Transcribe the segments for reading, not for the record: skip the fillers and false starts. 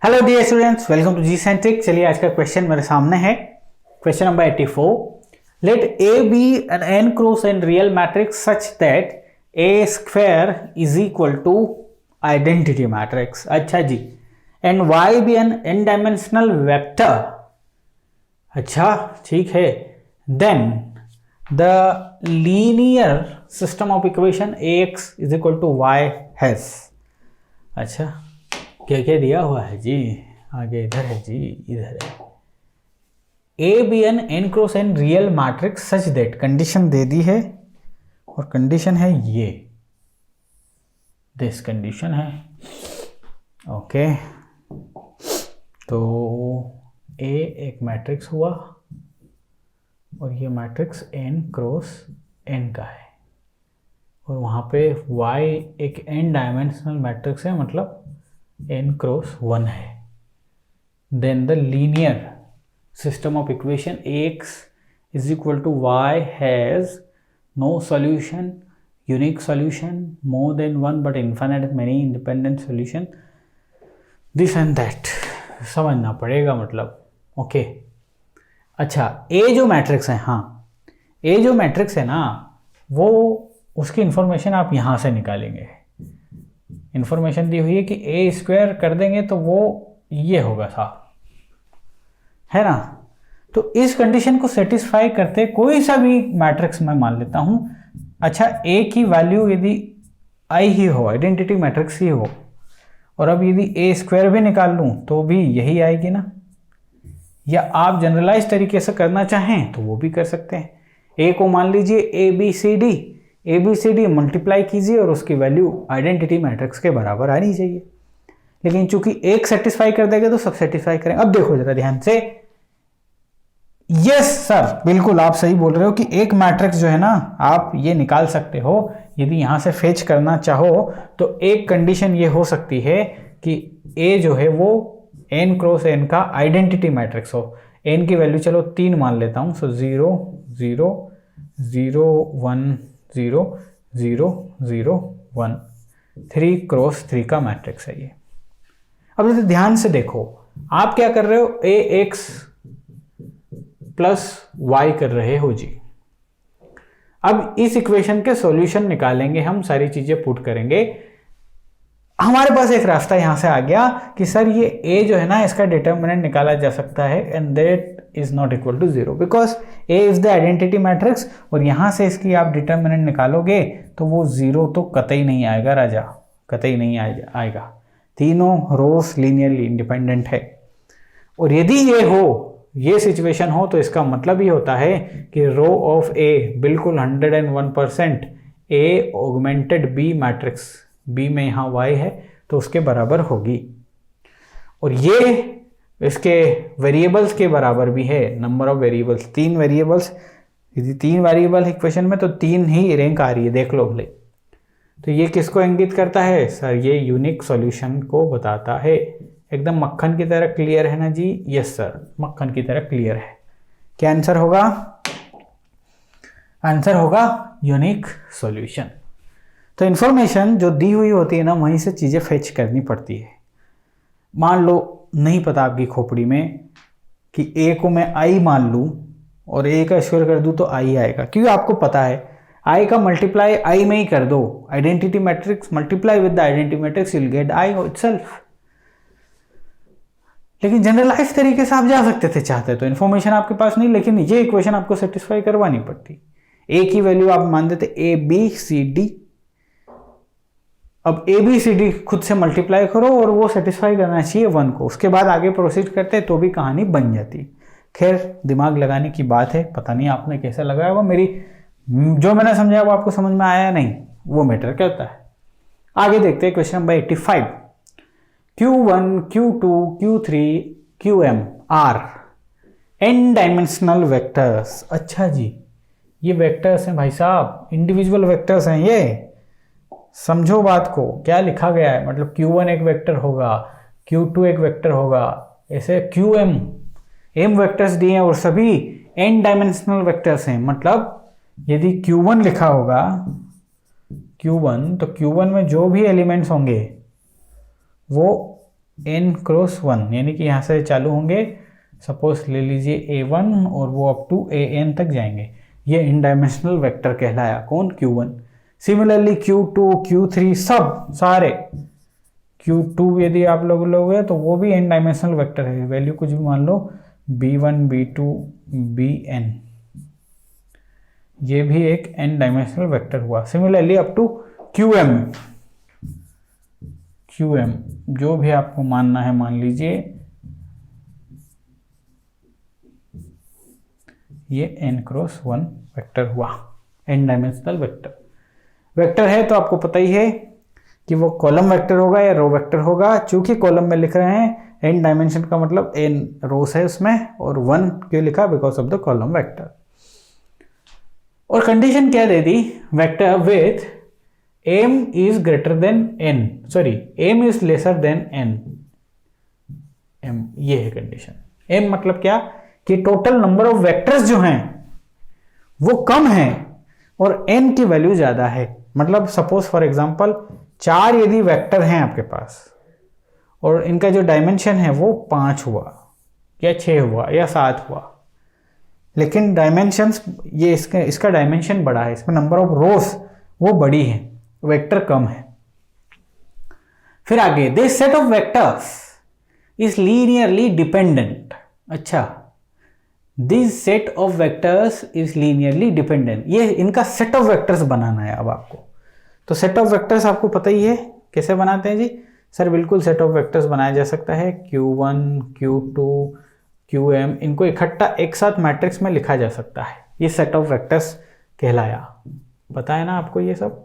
Hello dear students, welcome to G centric. चलिए आज का क्वेश्चन मेरे सामने है। Question number 84। Let A be n n cross n real matrix such that A square is equal to identity matrix. अच्छा जी। And Y be n n dimensional vector. अच्छा ठीक है। Then the linear system of equation A X is equal to Y has. अच्छा क्या क्या दिया हुआ है जी, आगे इधर है जी, इधर है। A be n n cross n real matrix such that, condition दे दी है और कंडीशन है ये, दिस कंडीशन है। ओके तो ए एक मैट्रिक्स हुआ और ये मैट्रिक्स एन क्रॉस एन का है और वहाँ पे y एक n डायमेंशनल मैट्रिक्स है, मतलब n क्रॉस 1 है। Then the linear system of equation ax is equal to y has no solution, unique solution, more than one but infinite many independent solution, this and that. समझना पड़ेगा मतलब। Okay अच्छा, a जो matrix है, हाँ a जो matrix है ना, वो उसकी इंफॉर्मेशन आप यहाँ से निकालेंगे। इंफॉर्मेशन दी हुई है कि ए स्क्वायर कर देंगे तो वो ये होगा साहब, है ना। तो इस कंडीशन को सेटिस्फाई करते कोई सा भी मैट्रिक्स मैं मान लेता हूँ। अच्छा ए की वैल्यू यदि आई ही हो, आइडेंटिटी मैट्रिक्स ही हो, और अब यदि ए स्क्वायर भी निकाल लूँ तो भी यही आएगी ना। या आप जनरलाइज तरीके से करना चाहें तो वो भी कर सकते हैं। ए को मान लीजिए A B C D multiply कीजिए और उसकी वैल्यू आइडेंटिटी मैट्रिक्स के बराबर आनी चाहिए। लेकिन चूंकि एक सेटिस्फाई कर देगा तो सब सेटिस्फाई करें। अब देखो जरा ध्यान से। यस सर, बिल्कुल आप सही बोल रहे हो कि एक मैट्रिक्स जो है ना, आप ये निकाल सकते हो यदि यहां से फेच करना चाहो तो। एक कंडीशन ये हो सकती है कि ए जो है वो एन क्रॉस एन का आइडेंटिटी मैट्रिक्स हो। एन की वैल्यू चलो 3 मान लेता हूं, सो 0 0 0 1 0 0 0 1 3 क्रॉस 3 का मैट्रिक्स है ये। अब जैसे ध्यान से देखो, आप क्या कर रहे हो, ए एक्स प्लस वाई कर रहे हो जी। अब इस इक्वेशन के सॉल्यूशन निकालेंगे हम, सारी चीजें पुट करेंगे। हमारे पास एक रास्ता यहां से आ गया कि सर ये a जो है ना, इसका डिटर्मिनेंट निकाला जा सकता है and that is not equal to 0 because a is the identity matrix. और यहां से इसकी आप डिटर्मिनेंट निकालोगे तो वो 0 तो कतई नहीं आएगा राजा, कतई नहीं आएगा। तीनों रोज लीनियरली इंडिपेंडेंट है। और यदि ये हो, ये सिचुएशन हो, तो इसका मतलब ये होता है कि रो ऑफ a बिल्कुल 101% a augmented b matrix, b में यहाँ y है तो उसके बराबर होगी। और ये इसके वेरिएबल्स के बराबर भी है, नंबर ऑफ वेरिएबल्स, 3 वेरिएबल्स। यदि 3 वेरिएबल इक्वेशन में तो 3 ही रैंक आ रही है, देख लो भले। तो ये किसको इंगित करता है सर, ये यूनिक सॉल्यूशन को बताता है। एकदम मक्खन की तरह क्लियर है ना जी? यस सर, मक्खन की तरह क्लियर है। क्या आंसर होगा? आंसर होगा यूनिक सॉल्यूशन। तो इन्फॉर्मेशन जो दी हुई होती है ना, वहीं से चीजें फेच करनी पड़ती है। मान लो नहीं पता आपकी खोपड़ी में कि ए को मैं आई मान लूं और ए का स्क्वायर कर दूं तो आई आएगा, क्योंकि आपको पता है आई का मल्टीप्लाई आई में ही कर दो। Identity matrix multiply with the identity matrix, you will get I itself. लेकिन जनरलाइज तरीके से आप जा सकते थे चाहते तो, इन्फॉर्मेशन आपके पास नहीं, लेकिन ये इक्वेशन आपको सेटिस्फाई करवानी पड़ती। ए की वैल्यू आप मान देते ए बी सी डी। अब ए बी सी डी खुद से मल्टीप्लाई करो और वो सेटिस्फाई करना चाहिए 1 को। उसके बाद आगे प्रोसीड करते तो भी कहानी बन जाती। खैर दिमाग लगाने की बात है, पता नहीं आपने कैसे लगाया वो, मेरी जो मैंने समझाया वो आपको समझ में आया नहीं, वो मैटर करता है। आगे देखते हैं question number 85। Q1, Q2, Q3, Qm are n dimensional vectors. अच्छा जी, ये वेक्टर्स हैं भाई साहब, इंडिविजुअल वेक्टर्स हैं ये। समझो बात को, क्या लिखा गया है, मतलब Q1 एक वेक्टर होगा, Q2 एक वेक्टर होगा, ऐसे Qm m वेक्टर्स दिए हैं और सभी n डायमेंशनल वेक्टर्स हैं। मतलब यदि Q1 लिखा होगा Q1, तो Q1 में जो भी एलिमेंट्स होंगे वो n क्रॉस 1, यानी कि यहाँ से चालू होंगे, सपोज ले लीजिए a1 और वो अप टू an तक जाएंगे। ये इन डायमेंशनल वेक्टर कहलाया कौन, q1। सिमिलरली q2 q3 सब सारे, q2 यदि आप लोग लोगे तो वो भी n डायमेंशनल वेक्टर है, वैल्यू कुछ भी मान लो b1 b2 bn, ये भी एक n डायमेंशनल वेक्टर हुआ। सिमिलरली अप टू qm जो भी आपको मानना है मान लीजिए, ये n क्रॉस 1 वेक्टर हुआ, n डायमेंशनल वेक्टर है। तो आपको पता ही है कि वो कॉलम वेक्टर होगा या रो वेक्टर होगा। चूंकि कॉलम में लिख रहे हैं, n डायमेंशन का मतलब n रोस है उसमें, और 1 क्यों लिखा, because of the column vector. और कंडीशन क्या दे दी, vector with m is greater than n, sorry m is lesser than n, m ये है कंडीशन। m मतलब क्या, कि टोटल नंबर ऑफ वेक्टर्स जो हैं वो कम है और n की वैल्यू ज्यादा है। मतलब सपोज फॉर एग्जांपल 4 यदि वेक्टर हैं आपके पास और इनका जो डायमेंशन है वो 5 हुआ या 6 हुआ या 7 हुआ, लेकिन डायमेंशंस ये इसका डायमेंशन बड़ा है, इसमें नंबर ऑफ रोज वो बड़ी है, वेक्टर कम है। फिर आगे, this set of vectors is linearly dependent. अच्छा, this set of vectors is linearly dependent, ये इनका सेट ऑफ वेक्टर्स बनाना है अब आपको। तो सेट ऑफ वेक्टर्स आपको पता ही है कैसे बनाते हैं जी सर। बिल्कुल सेट ऑफ वेक्टर्स बनाया जा सकता है, q1 q2 qm, इनको इकट्ठा एक साथ मैट्रिक्स में लिखा जा सकता है, ये सेट ऑफ वेक्टर्स कहलाया। पता है ना आपको ये सब?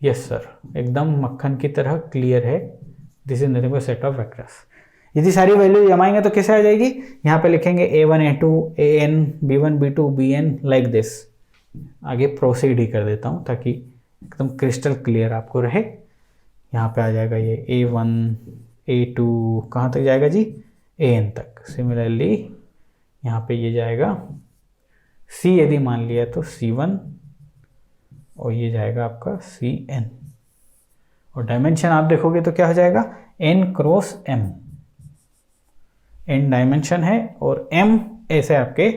यस सर, एकदम मक्खन की तरह क्लियर है। This is nothing but set of vectors. यदि सारी वैल्यू जमाएंगे तो कैसे आ जाएगी, यहाँ पे लिखेंगे a1 a2 an b1 b2 bn like this. आगे प्रोसीड ही कर देता हूँ ताकि एकदम क्रिस्टल क्लियर आपको रहे। यहाँ पे आ जाएगा ये a1 a2 कहाँ तक जाएगा जी, an तक। सिमिलरली यहाँ पे ये जाएगा c, यदि मान लिया तो c1, और ये जाएगा आपका cn, और डायमेंशन आप देखोगे तो क्या हो जाएगा, n cross m, n dimension है और m ऐसे आपके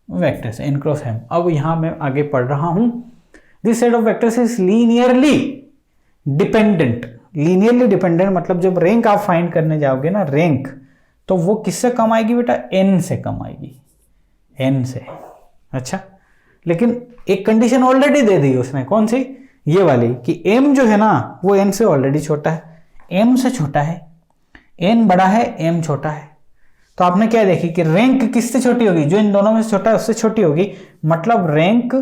वेक्टर्स, n क्रॉस m। अब यहाँ मैं आगे पढ़ रहा हूँ, this set of vectors is linearly dependent. Linearly dependent मतलब जब रैंक आप फाइंड करने जाओगे ना, रैंक, तो वो किससे कम आएगी बेटा, n से कम आएगी, n से। अच्छा, लेकिन एक कंडीशन ऑलरेडी दे दी उसने, कौन सी, ये वाली, कि m जो है ना वो n से ऑलरेडी छोटा है, m से छोटा है, n बड़ा है m छोटा है। तो आपने क्या देखी कि रैंक किससे छोटी होगी, जो इन दोनों में से छोटा है उससे छोटी होगी। मतलब रैंक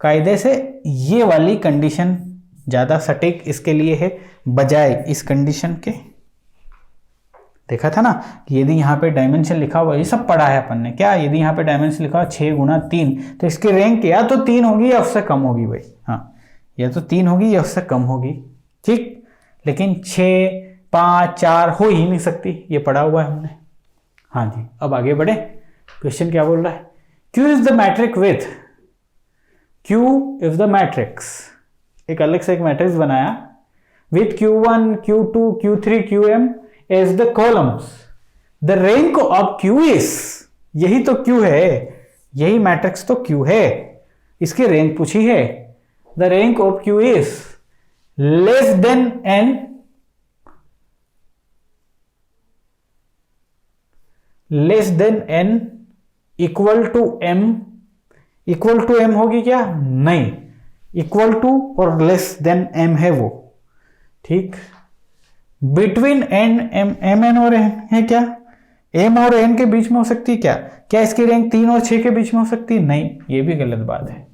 कायदे से ये वाली कंडीशन ज्यादा सटीक इसके लिए है बजाय इस कंडीशन के। देखा था ना कि यदि यहाँ पे डायमेंशन लिखा हुआ, ये सब पढ़ा है अपन ने क्या, यदि यहाँ पे डायमेंशन लिखा हुआ 6 गुना 3, तो इसकी रैंक या तो 3 होगी या उससे कम होगी भाई। हाँ, या तो 3 होगी या उससे कम होगी, ठीक। लेकिन 6 5 4 हो ही नहीं सकती, ये पढ़ा हुआ है हमने। हाँ जी, अब आगे बढ़े। क्वेश्चन क्या बोल रहा है, Q is the matrix with, Q is the matrix, एक अलग से एक मैट्रिक्स बनाया with Q1 Q2 Q3 Qm as the columns, the rank of Q is, यही तो Q है, यही मैट्रिक्स तो Q है, इसकी रैंक पूछी है। the rank of Q is less than n, less than n, equal to m, equal to m होगी क्या, नहीं, इक्वल टू और लेस देन m है वो, ठीक। बिटवीन n m n और n है क्या, m और n के बीच में हो सकती है क्या, क्या इसकी रैंक 3 और 6 के बीच में हो सकती है, नहीं, ये भी गलत बात है।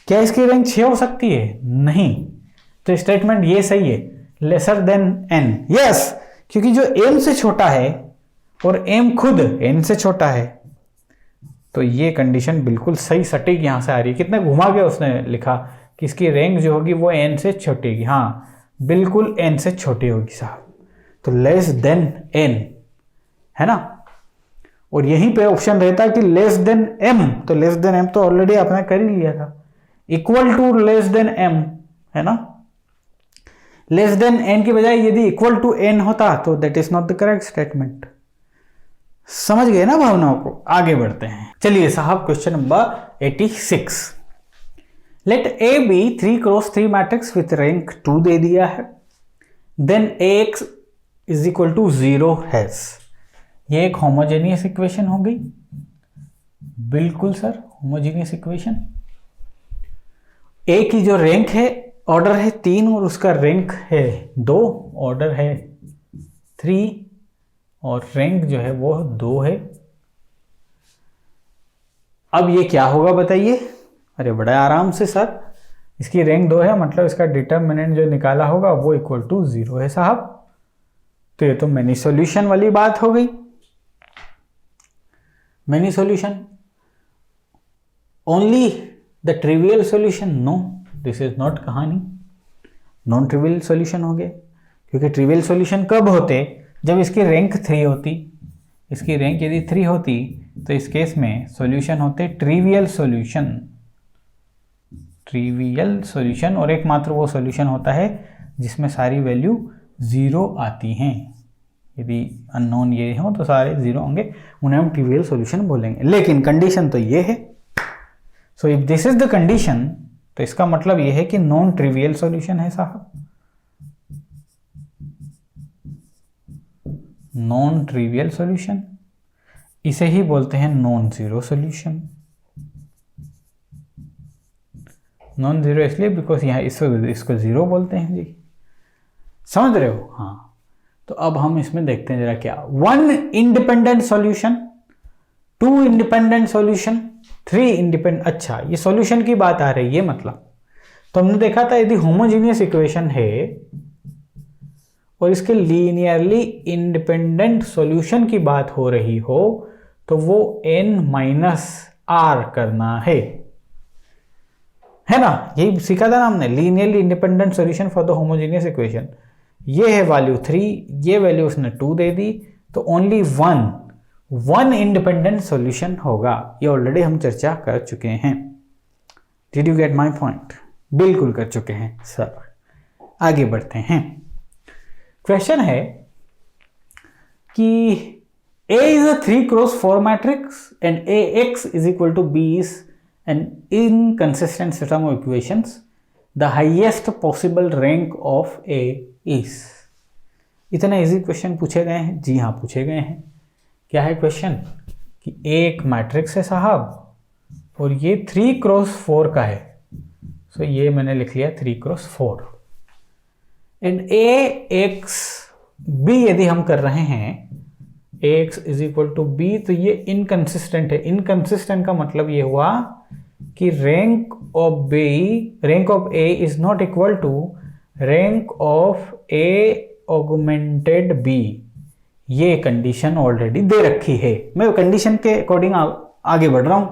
क्या इसकी रैंक 6 हो सकती है, नहीं, तो स्टेटमेंट ये सही है, लेसर देन n, यस, क्योंकि जो m से छोटा है और m खुद n से छोटा है, तो ये कंडीशन बिल्कुल सही सटीक यहां से आ रही है। कितना घुमा के उसने लिखा कि इसकी रैंक जो होगी वो n से छोटी होगी, हाँ बिल्कुल n से छोटी होगी साहब, तो लेस देन n है ना। और यहीं पे ऑप्शन रहता है कि लेस देन m, तो लेस देन m तो ऑलरेडी आपने कर ही लिया था, equal to less than m है ना। लेस देन एन की बजाय यदि इक्वल टू एन होता तो that is not the correct statement. समझ गए ना भावनाओं को? आगे बढ़ते हैं। चलिए साहब, question number 86। Let A B 3x3 matrix with rank 2 दे दिया है, then AX is equal to 0 has. ये एक होमोजेनियस इक्वेशन हो गई। बिल्कुल सर, होमोजेनियस इक्वेशन। ए की जो रैंक है, ऑर्डर है 3 और उसका रैंक है 2, ऑर्डर है 3 और रैंक जो है वो 2 है। अब ये क्या होगा बताइए? अरे बड़ा आराम से सर, इसकी रैंक 2 है मतलब इसका डिटर्मिनेंट जो निकाला होगा वो इक्वल टू 0 है साहब। तो ये तो मैनी सॉल्यूशन वाली बात हो गई। Many solution, only the trivial solution? No, this is not कहानी। नॉन ट्रिवियल सॉल्यूशन हो गए, क्योंकि ट्रिवियल सॉल्यूशन कब होते? जब इसकी रैंक 3 होती। इसकी रैंक यदि 3 होती तो इस केस में सॉल्यूशन होते ट्रिवियल सॉल्यूशन। ट्रिवियल सॉल्यूशन, और एकमात्र वो सॉल्यूशन होता है जिसमें सारी वैल्यू 0 आती हैं। यदि अननोन ये हो तो सारे 0 होंगे, उन्हें हम ट्रिवियल सॉल्यूशन बोलेंगे। लेकिन कंडीशन तो ये है। So if this is the condition, तो इसका मतलब ये है कि नॉन ट्रिवियल सॉल्यूशन है साहब। नॉन ट्रिवियल सॉल्यूशन, इसे ही बोलते हैं non zero solution. Non zero इसलिए बिकॉज यहाँ इसको जीरो बोलते हैं जी। समझ रहे हो? हाँ। तो अब हम इसमें देखते हैं जरा क्या। 1 independent solution, 2 independent solution, 3 independent. अच्छा, ये सॉल्यूशन की बात आ रही है मतलब। तो हमने देखा था यदि होमोजीनियस इक्वेशन है और इसके लीनियरली इंडिपेंडेंट सॉल्यूशन की बात हो रही हो तो वो n-r करना है ना? यही सीखा था ना हमने, linearly independent solution for the homogeneous equation. ये है वैल्यू 3, ये वैल्यू उसने 2 दे दी, तो ओनली वन इंडिपेंडेंट सॉल्यूशन होगा। ये ऑलरेडी हम चर्चा कर चुके हैं। Did you get my point? बिल्कुल कर चुके हैं सर। आगे बढ़ते हैं। क्वेश्चन है कि A is a 3x4 matrix and AX is equal to B is an inconsistent system of equations. The highest possible rank of A is. इतना इजी क्वेश्चन पूछे गए हैं? जी हाँ, पूछे गए हैं। क्या है क्वेश्चन? कि एक मैट्रिक्स है साहब और ये 3x4 का है। सो ये मैंने लिख लिया 3x4 एंड AX B यदि हम कर रहे हैं AX is equal to B, तो ये इनकंसिस्टेंट है। इनकंसिस्टेंट का मतलब ये हुआ कि rank of A is not equal to rank of A augmented B। ये कंडीशन ऑलरेडी दे रखी है। मैं कंडीशन के अकॉर्डिंग आगे बढ़ रहा हूं।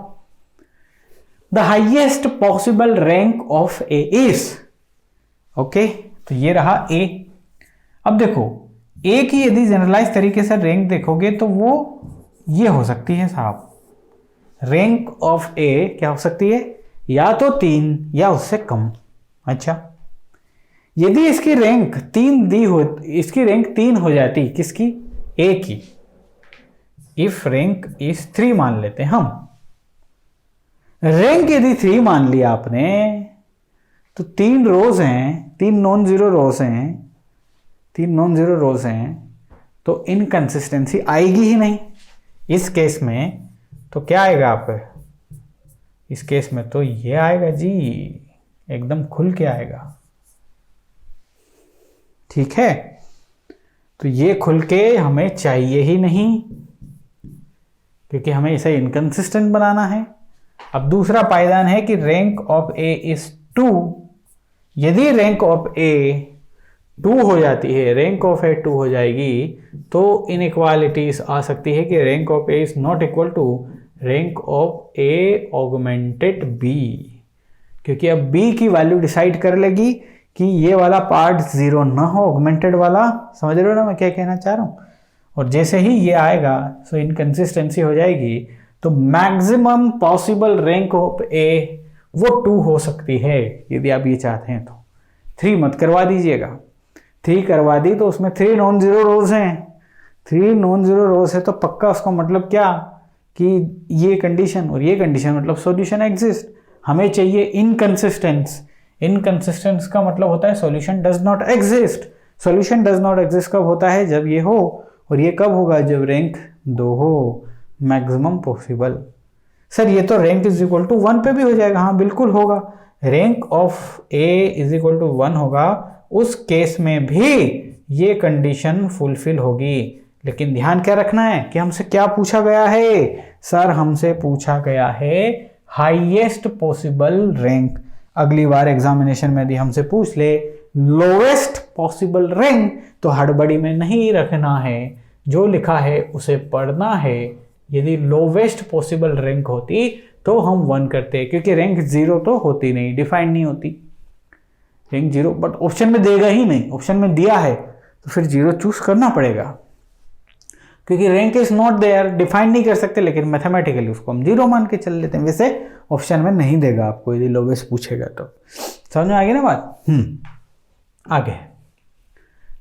The highest possible rank of A is, okay, तो ये रहा A। अब देखो A की यदि जनरलाइज तरीके से रैंक देखोगे तो वो ये हो सकती है साहब। रैंक ऑफ A क्या हो सकती है? या तो 3 या उससे कम। अच्छा, यदि इसकी रैंक 3 दी हो, इसकी रैंक 3 हो जाती, किसकी? A की। इफ रैंक इज 3 मान लेते हैं हम। रैंक यदि 3 मान लिया आपने तो 3 रोज हैं, 3 नॉन जीरो रोज हैं, तो इनकंसिस्टेंसी आएगी ही नहीं इस केस में। तो क्या आएगा आपका इस केस में? तो ये आएगा जी, एकदम खुल के आएगा। ठीक है, तो ये खुल के हमें चाहिए ही नहीं, क्योंकि हमें इसे इनकंसिस्टेंट बनाना है। अब दूसरा पायदान है कि रैंक ऑफ A इज 2। यदि रैंक ऑफ A 2 हो जाती है, रैंक ऑफ A 2 हो जाएगी, तो इनइक्वालिटीज आ सकती है कि rank of A is not equal to rank of A augmented B, क्योंकि अब B की वैल्यू डिसाइड कर लेगी कि ये वाला पार्ट 0 ना हो, ऑगमेंटेड वाला। समझ रहे हो ना मैं क्या कहना चाह रहा हूँ? और जैसे ही ये आएगा सो इनकंसिस्टेंसी हो जाएगी, तो maximum possible rank of A वो 2 हो सकती है। यदि आप ये चाहते हैं तो 3 मत करवा दीजिएगा। 3 करवा दी तो उसमें 3 नॉन जीरो रोज हैं, 3 नॉन जीरो रोज है तो पक्का उसका मतलब क्या कि ये कंडीशन और ये कंडीशन मतलब सॉल्यूशन एग्जिस्ट। हमें चाहिए इनकंसिस्टेंस, इनकंसिस्टेंस का मतलब होता है solution does not exist. Solution does not exist कब होता है, जब ये हो, और ये कब होगा, जब रैंक 2 हो, मैक्सिमम पॉसिबल। सर ये तो रैंक इज इक्वल टू 1 पे भी हो जाएगा, हाँ बिल्कुल होगा, rank of A is equal to 1 होगा, उस केस में भी ये कंडीशन फुलफिल होगी। लेकिन ध्यान क्या रखना है कि हमसे क्या पूछा गया है, सर हमसे पूछा गया है हाईएस्ट पॉसिबल रैंक। अगली बार एग्जामिनेशन में यदि हमसे पूछ ले लोएस्ट पॉसिबल रैंक तो हड़बड़ी में नहीं रखना है, जो लिखा है उसे पढ़ना है। यदि लोवेस्ट पॉसिबल रैंक होती तो हम 1 करते, क्योंकि रैंक 0 तो होती नहीं, डिफाइन नहीं होती रैंक 0, बट ऑप्शन में देगा ही नहीं, ऑप्शन में दिया है तो फिर 0 चूज करना पड़ेगा, क्योंकि rank is not there, define नहीं कर सकते, लेकिन मैथमेटिकली उसको हम 0 मान के चल लेते हैं। वैसे ऑप्शन में नहीं देगा आपको यदि लोवेस्ट पूछेगा तो। समझ में आ गई ना बात। आगे,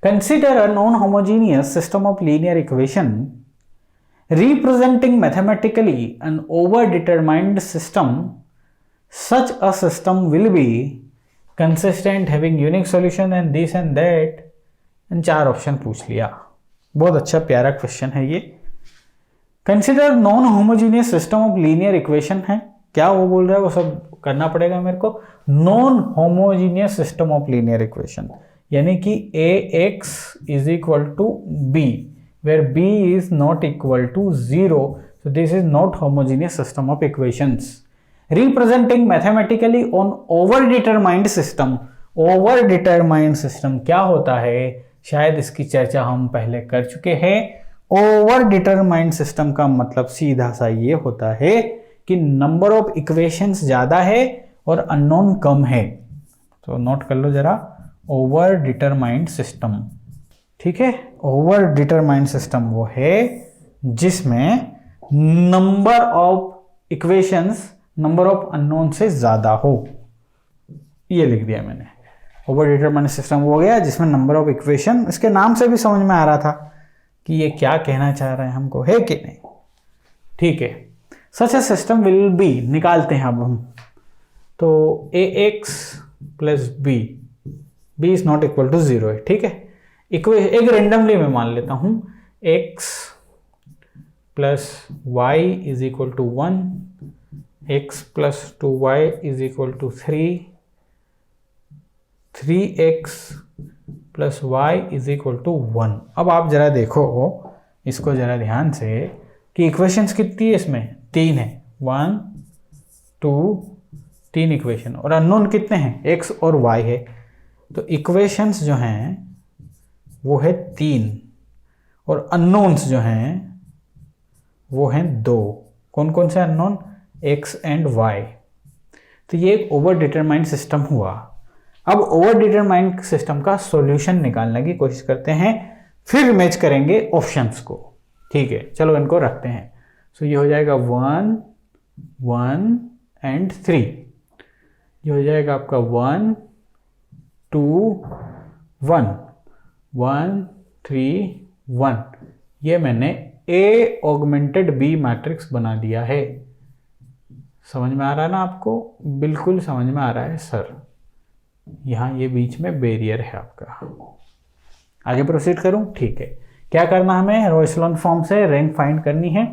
consider a non homogeneous system of linear equation representing mathematically an overdetermined system. Such a system will be consistent, having unique solution and this and that, and 4 option पूछ लिया। बहुत अच्छा प्यारा क्वेश्चन है ये। Consider non homogeneous system of linear equation है, क्या वो बोल रहा है वो सब करना पड़ेगा मेरे को। Non homogeneous system of linear equation यानी कि ax is equal to b where b is not equal to 0, so this is not homogeneous system of equations representing mathematically on overdetermined system। overdetermined system क्या होता है, शायद इसकी चर्चा हम पहले कर चुके हैं। overdetermined system का मतलब सीधा सा ये होता है कि नंबर ऑफ इक्वेशंस ज्यादा है और अननोन कम है। तो नोट कर लो जरा, overdetermined system, ठीक है। ओवर डिटरमाइंड सिस्टम वो है जिसमें number of equations number of unknown से ज्यादा हो, ये लिख दिया मैंने। ओवर डिटरमाइंड सिस्टम वो हो गया जिसमें नंबर ऑफ इक्वेशन, इसके नाम से भी समझ में आ रहा था कि ये क्या कहना चाह रहे हैं हमको, है कि नहीं, ठीक है। Such a system will be, निकालते हैं अब हम, तो ax plus b is not equal to 0 है, ठीक है। एक रेंडमली मैं मान लेता हूं, x plus y is equal to 1, x plus 2y is equal to 3, 3x plus y is equal to 1। अब आप जरा देखो इसको जरा ध्यान से कि इक्वेशंस कितनी है इसमें, 3 है, 1 2 3 इक्वेशन, और अननोन कितने हैं, x और y है। तो इक्वेशंस जो हैं वो है 3 और अननोन्स जो हैं वो हैं 2। कौन कौन से अननोन, x एंड y। तो ये एक ओवर डिटरमाइंड सिस्टम हुआ। अब ओवर डिटरमाइंड सिस्टम का सॉल्यूशन निकालने की कोशिश करते हैं, फिर मैच करेंगे ऑप्शंस को, ठीक है। चलो इनको रखते हैं। सो ये हो जाएगा 1 1 एंड 3, ये हो जाएगा आपका 1 2 1 1 3 1। ये मैंने A ऑगमेंटेड B मैट्रिक्स बना दिया है। समझ में आ रहा है ना आपको, बिल्कुल समझ में आ रहा है सर। यहाँ ये बीच में बैरियर है आपका। आगे प्रोसीड करूँ, ठीक है। क्या करना हमें, रो एचेलॉन फॉर्म से रैंक फाइंड करनी है।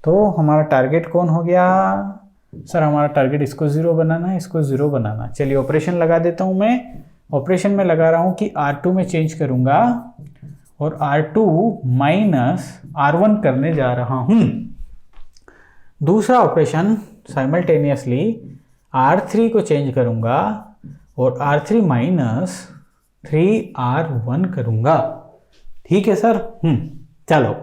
तो हमारा टारगेट कौन हो गया सर, हमारा टारगेट इसको 0 बनाना है, इसको 0 बनाना। चलिए ऑपरेशन लगा देता हूँ मैं। ऑपरेशन में लगा रहा हूं कि R2 में चेंज करूंगा और R2 माइनस R1 करने जा रहा हूं। दूसरा ऑपरेशन साइमल्टेनियसली R3 को चेंज करूंगा और R3 माइनस 3R1 करूंगा, ठीक है सर। चलो,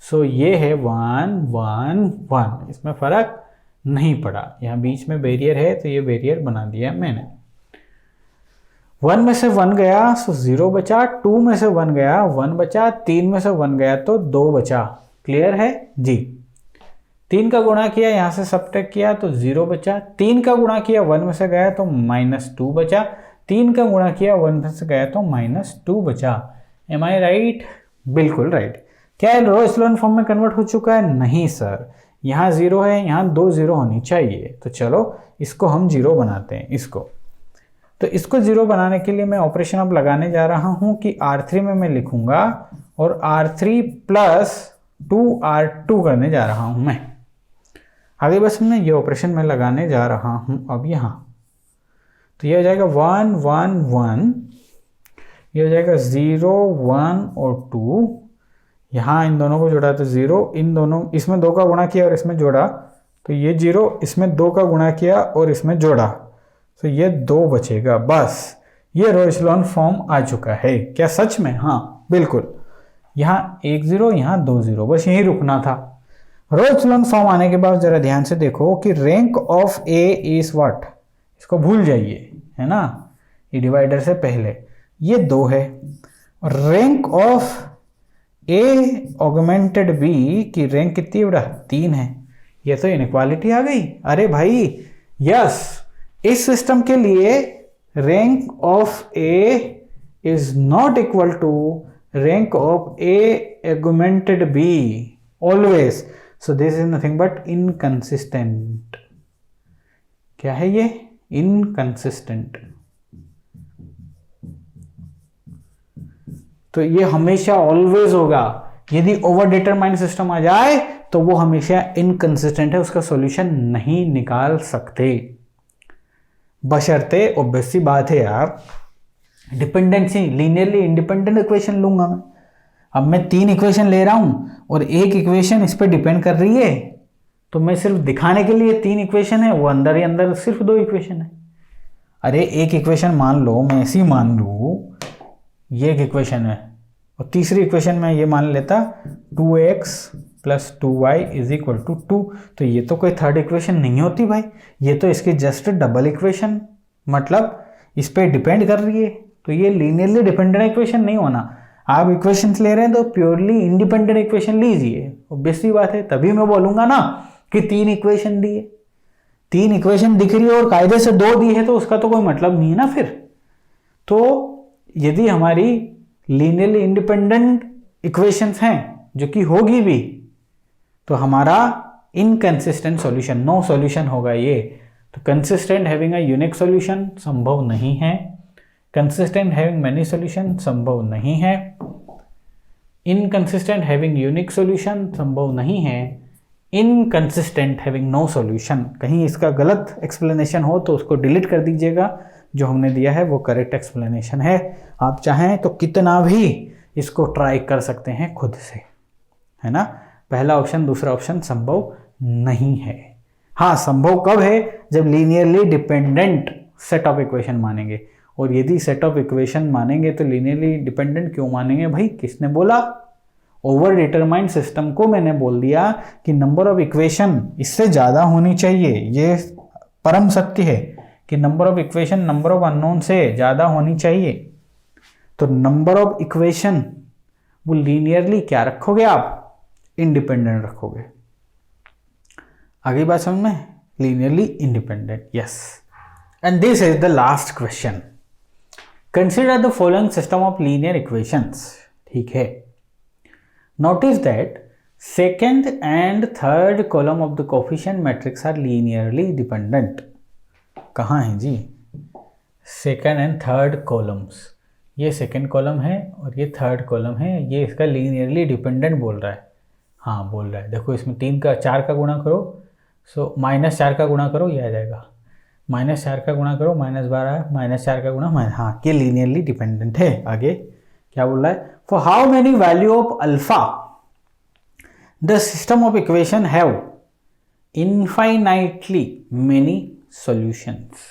सो ये है 1 1 1, इसमें फर्क नहीं पड़ा, यहाँ बीच में बैरियर है तो ये बैरियर बना दिया मैंने। 1 में से 1 गया सो 0 बचा, 2 में से 1 गया 1 बचा, 3 में से 1 गया तो 2 बचा। क्लियर है जी। 3 का गुणा किया, यहाँ से सब्ट्रैक्ट किया तो 0 बचा। 3 का गुणा किया 1 में से गया तो -2 बचा। 3 का गुणा किया 1 से गया तो -2 बचा। एम आई राइट? बिल्कुल राइट। क्या है रो एचेलॉन फॉर्म में कन्वर्ट हो चुका है? नहीं सर, यहाँ 0 है, यहाँ 2 0 होनी चाहिए। तो चलो इसको हम 0 बनाते हैं इसको। तो इसको 0 बनाने के लिए मैं ऑपरेशन अब लगाने जा रहा हूँ कि R3 में मैं लिखूंगा और R3 प्लस 2R2 करने जा रहा हूँ मैं। आगे बस मैं ये ऑपरेशन में लगाने जा रहा हूँ अब यहाँ। तो ये हो जाएगा 1 1 1, ये हो जाएगा 0 1 और 2। यहाँ इन दोनों को जोड़ा तो 0, इन दोनों इसमें 2 का गुणा किया और इसमें जोड़ा तो ये 0, इसमें 2 का गुणा किया और इसमें जोड़ा तो ये 2 बचेगा। बस ये रो एचेलॉन फॉर्म आ चुका है। क्या सच में? हाँ बिल्कुल। यहाँ 1 0, यहाँ 2 0, बस यही रुकना था। रो एचेलॉन फॉर्म आने के बाद जरा ध्यान से देखो कि rank of A is what. इसको भूल जाइए, है ना, ये डिवाइडर से पहले ये 2 है। और rank of A augmented B की रैंक कितनी है बेटा? 3 है। ये तो इनइक्वालिटी आ गई। अरे भाई यस, इस सिस्टम के लिए rank of A is not equal to rank of A augmented B always. So this is nothing but inconsistent. क्या है ये? इनकंसिस्टेंट। तो ये हमेशा ऑलवेज होगा। यदि ओवर डिटरमाइंड सिस्टम आ जाए तो वो हमेशा इनकंसिस्टेंट है, उसका सॉल्यूशन नहीं निकाल सकते। बशर्ते ऑब्वियस सी बात है यार, डिपेंडेंसी लीनियरली इंडिपेंडेंट इक्वेशन लूंगा मैं। अब मैं 3 इक्वेशन ले रहा हूं और एक इक्वेशन इस पर डिपेंड कर रही है, तो मैं सिर्फ दिखाने के लिए 3 इक्वेशन है, वो अंदर ही अंदर सिर्फ 2 इक्वेशन है। अरे एक इक्वेशन मान लो, मैं ऐसी मान लूँ ये एक इक्वेशन है और तीसरी इक्वेशन में ये मान लेता 2x plus 2y is equal to 2, तो ये तो कोई थर्ड इक्वेशन नहीं होती भाई, ये तो इसकी जस्ट डबल इक्वेशन, मतलब इस पर डिपेंड कर रही है। तो ये लीनियरली डिपेंडेंट इक्वेशन नहीं होना। आप इक्वेशंस ले रहे हैं तो प्योरली इंडिपेंडेंट इक्वेशन लीजिए, ऑब्वियस सी बात है। तभी मैं बोलूंगा ना कि 3 इक्वेशन दी है, 3 इक्वेशन दिख रही है और कायदे से 2 दी है तो उसका तो कोई मतलब नहीं है ना फिर। तो यदि हमारी लीनियरली इंडिपेंडेंट इक्वेशंस हैं, जो कि होगी भी, तो हमारा इनकंसिस्टेंट सॉल्यूशन, नो सॉल्यूशन होगा ये। तो consistent having a unique solution संभव नहीं है, कंसिस्टेंट हैविंग मेनी सॉल्यूशन संभव नहीं है, इनकंसिस्टेंट हैविंग यूनिक सॉल्यूशन संभव नहीं है, इनकंसिस्टेंट हैविंग नो सॉल्यूशन। कहीं इसका गलत एक्सप्लेनेशन हो तो उसको डिलीट कर दीजिएगा, जो हमने दिया है वो करेक्ट एक्सप्लेनेशन है। आप चाहें तो कितना भी इसको ट्राई कर सकते हैं खुद से, है ना। पहला ऑप्शन दूसरा ऑप्शन संभव नहीं है। हाँ, संभव कब है? जब linearly dependent set of equation मानेंगे। और यदि सेट ऑफ इक्वेशन मानेंगे तो लीनियरली डिपेंडेंट क्यों मानेंगे भाई? किसने बोला? ओवर डिटरमाइंड सिस्टम को मैंने बोल दिया कि नंबर ऑफ इक्वेशन इससे ज़्यादा होनी चाहिए। ये परम सत्य है कि number of equation number of unknown से ज़्यादा होनी चाहिए। तो नंबर ऑफ इक्वेशन वो लीनियरली क्या रखोगे आप? इंडिपेंडेंट रखोगे। आगे बात समझ में? Linearly independent, yes. And this is the last question. Consider the following system of linear equations. ठीक है, notice that second and third column of the coefficient matrix are linearly dependent. कहाँ है जी सेकेंड एंड थर्ड कॉलम्स? ये second column है और ये third column है, ये इसका लीनियरली डिपेंडेंट बोल रहा है। हाँ बोल रहा है, देखो इसमें 4 का गुणा करो, सो -4 का गुणा करो, ये आ जाएगा। -4 का गुणा करो, -12, -4 का गुणा हाँ, ये लीनियरली डिपेंडेंट है। आगे क्या बोल रहा है? For how many value of alpha the system of equation have infinitely many solutions.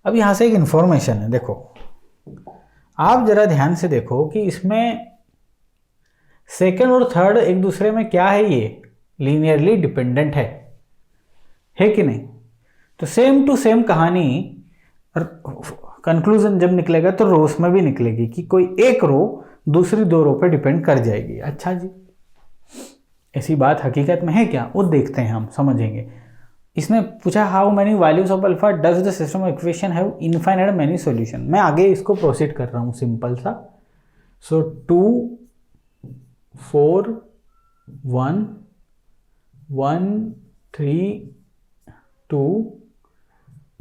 अब यहां से एक इंफॉर्मेशन है, देखो आप जरा ध्यान से देखो कि इसमें सेकेंड और थर्ड एक दूसरे में क्या है? ये लीनियरली डिपेंडेंट है कि नहीं? तो सेम टू सेम कहानी कंक्लूजन जब निकलेगा तो रोस में भी निकलेगी कि कोई एक रो दूसरी 2 रो पे डिपेंड कर जाएगी। अच्छा जी, ऐसी बात हकीकत में है क्या? वो देखते हैं, हम समझेंगे। इसने पूछा how many values of alpha does the system of equation have infinite many solution. मैं आगे इसको प्रोसीड कर रहा हूँ सिंपल सा। सो 2 4 1 1 3 2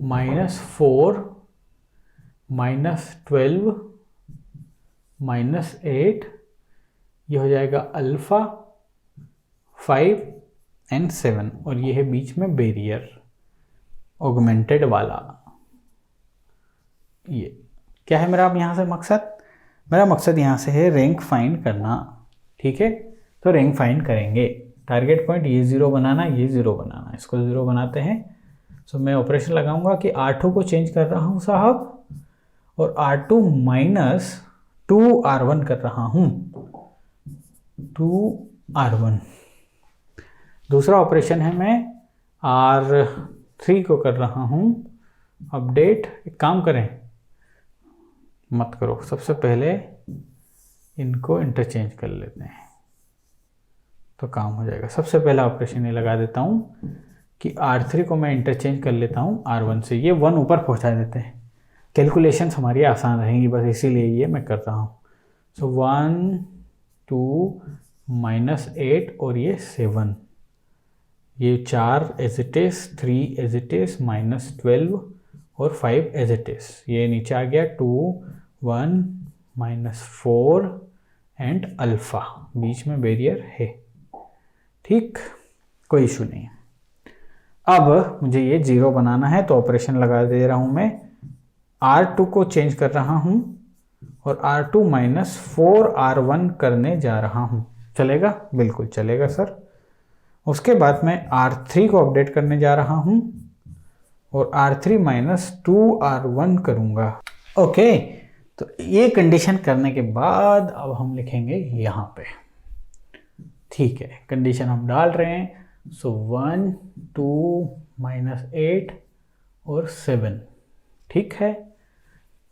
-4 -12 -8, ये हो जाएगा अल्फा 5 एंड 7, और ये है बीच में बैरियर ऑगमेंटेड वाला। ये क्या है मेरा अब यहाँ से मकसद? मेरा मकसद यहाँ से है रैंक फाइंड करना। ठीक है, तो रैंक फाइंड करेंगे। टारगेट पॉइंट ये 0 बनाना, ये 0 बनाना, इसको 0 बनाते हैं। सो मैं ऑपरेशन लगाऊंगा कि R2 को चेंज कर रहा हूँ साहब, और R2 माइनस 2R1 कर रहा हूँ, 2R1। दूसरा ऑपरेशन है मैं R3 को कर रहा हूँ अपडेट। एक काम करें, मत करो, सबसे पहले इनको इंटरचेंज कर लेते हैं तो काम हो जाएगा। सबसे पहला ऑपरेशन ये लगा देता हूँ कि R3 को मैं इंटरचेंज कर लेता हूँ R1 से, ये 1 ऊपर पहुँचा देते हैं। कैलकुलेशंस हमारी आसान रहेंगी, बस इसीलिए ये मैं कर रहा हूँ। सो 1 2 -8 और ये 7, ये 4 as it is, 3 as it is, -12 और 5 एज इट इज। ये नीचे आ गया 2 1 -4 एंड अल्फा, बीच में बैरियर है। ठीक, कोई इशू नहीं। अब मुझे ये 0 बनाना है तो ऑपरेशन लगा दे रहा हूँ मैं। R2 को चेंज कर रहा हूँ और R2 -4R1 करने जा रहा हूँ। चलेगा? बिल्कुल चलेगा सर। उसके बाद मैं R3 को अपडेट करने जा रहा हूँ और R3 -2R1 करूँगा। ओके, तो ये कंडीशन करने के बाद अब हम लिखेंगे यहाँ पे। ठीक है, कंडीशन हम डाल रहे हैं। सो 1 2 -8 और 7। ठीक है,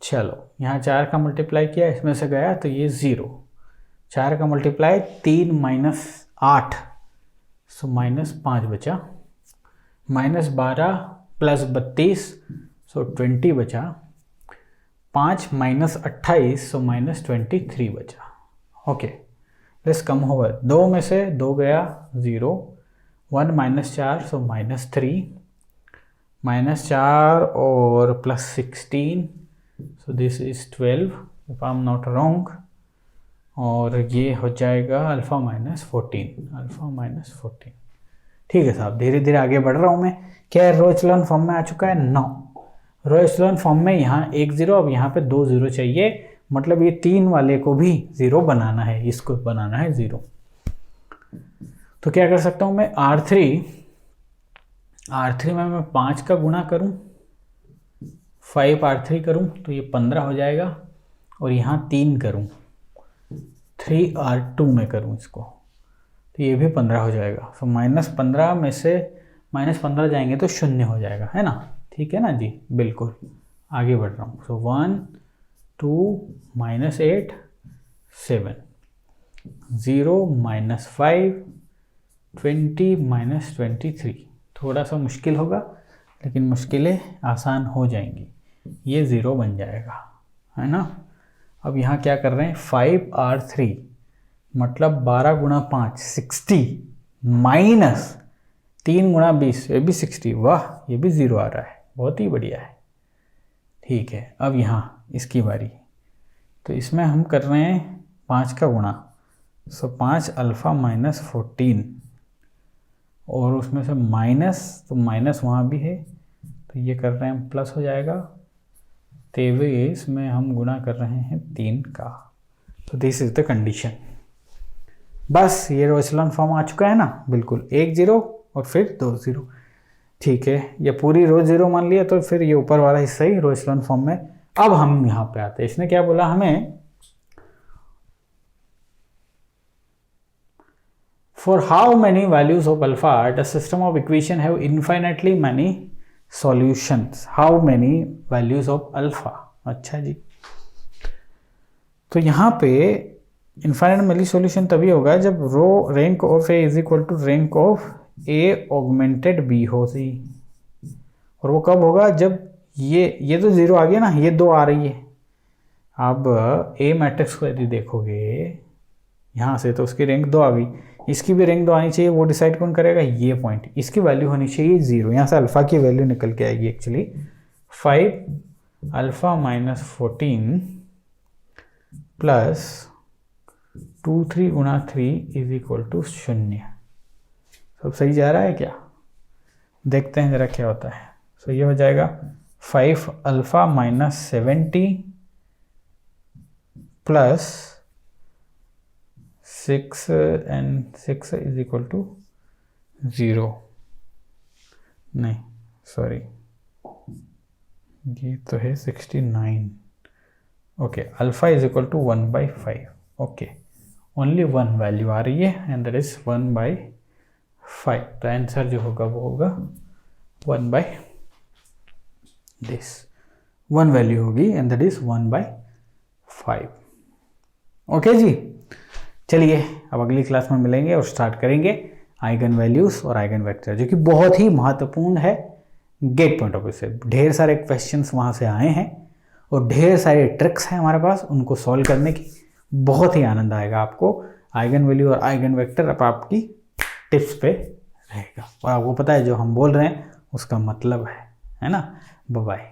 चलो यहाँ 4 का मल्टीप्लाई किया, इसमें से गया तो ये 0। 4 का मल्टीप्लाई 3 -8, सो -5 बचा। -12 + 32, सो 20 बचा। 5 -28, सो -23 बचा। Okay, let's come over. 2 में से 2 गया 0, 1 -4, सो -3, -4 और +16, सो this is 12 if I am not wrong, और ये हो जाएगा अल्फ़ा -14, अल्फ़ा -14। ठीक है साहब, धीरे धीरे आगे बढ़ रहा हूँ मैं। क्या रो एचेलॉन फॉर्म में आ चुका है? 9 रो एचेलॉन फॉर्म में। यहाँ 1 0, अब यहाँ पे 2 0 चाहिए, मतलब ये 3 वाले को भी 0 बनाना है, इसको बनाना है 0। तो क्या कर सकता हूँ मैं? R3 में मैं 5 का गुणा करूँ, 5 R3 करूँ तो ये 15 हो जाएगा, और यहाँ 3 करूँ, 3 R2 में करूँ इसको तो ये भी 15 हो जाएगा। सो -15 में से -15 जाएंगे तो 0 हो जाएगा, है ना? ठीक है ना जी, बिल्कुल आगे बढ़ रहा हूँ। सो 1 2 -8 7, 0 -5 20 -23। थोड़ा सा मुश्किल होगा, लेकिन मुश्किलें आसान हो जाएंगी। ये 0 बन जाएगा, है ना? अब यहाँ क्या कर रहे हैं? 5 R3 मतलब 12 × 5 60 माइनस 3 × 20, ये भी 60। वाह, ये भी 0 आ रहा है, बहुत ही बढ़िया है। ठीक है, अब यहाँ इसकी बारी, तो इसमें हम कर रहे हैं 5 का गुणा। सो 5 अल्फ़ा -14, और उसमें से माइनस, तो माइनस वहाँ भी है, तो ये कर रहे हैं प्लस हो जाएगा। 23 में हम गुणा कर रहे हैं 3 का। तो दिस इज द कंडीशन। बस ये रो एचेलॉन फॉर्म आ चुका है ना? बिल्कुल, 1 0 और फिर 2 0। ठीक है, ये पूरी रो 0 मान लिया, तो फिर ये ऊपर वाला हिस्सा ही रो एचेलॉन फॉर्म में। अब हम यहाँ पे आते हैं। इसने क्या बोला हमें? For how many values of alpha does system of equation have infinitely many solutions? How many values of alpha? अच्छा जी, तो यहाँ पे इन्फाइनाइट मैनी सॉल्यूशन तभी होगा जब row rank of A is equal to rank of A augmented B हो सी, और वो कब होगा जब ये तो 0 आ गया ना, ये 2 आ रही है। अब ए मैट्रिक्स को यदि देखोगे यहाँ से तो उसकी रैंक 2 आ गई, इसकी भी रैंक 2 आनी चाहिए। वो डिसाइड कौन करेगा? ये पॉइंट, इसकी वैल्यू होनी चाहिए 0। यहाँ से अल्फ़ा की वैल्यू निकल के आएगी एक्चुअली 5 अल्फ़ा माइनस 14 प्लस 2 3 गुणा 3 इज इक्वल टू 0। सब सही जा रहा है क्या? देखते हैं जरा क्या होता है। सो ये हो जाएगा 5 alpha minus 70 plus 6 and 6 is equal to 0। नहीं सॉरी, ये तो है 69। Okay, alpha is equal to 1/5। Okay, only 1 value आ रही है एंड दैट इज 1/5। तो आंसर जो होगा वो होगा 1 वैल्यू होगी एंड दैट इज 1/5। ओके जी, चलिए अब अगली क्लास में मिलेंगे और स्टार्ट करेंगे आइगन वैल्यूज और आइगन वेक्टर, जो कि बहुत ही महत्वपूर्ण है गेट पॉइंट ऑफ व्यू से। ढेर सारे क्वेश्चंस वहाँ से आए हैं और ढेर सारे ट्रिक्स हैं हमारे पास उनको सॉल्व करने की। बहुत ही आनंद आएगा आपको। आइगन वैल्यू और आइगन वेक्टर अब आपकी टिप्स पे रहेगा और आपको पता है जो हम बोल रहे हैं उसका मतलब है ना। Bye bye.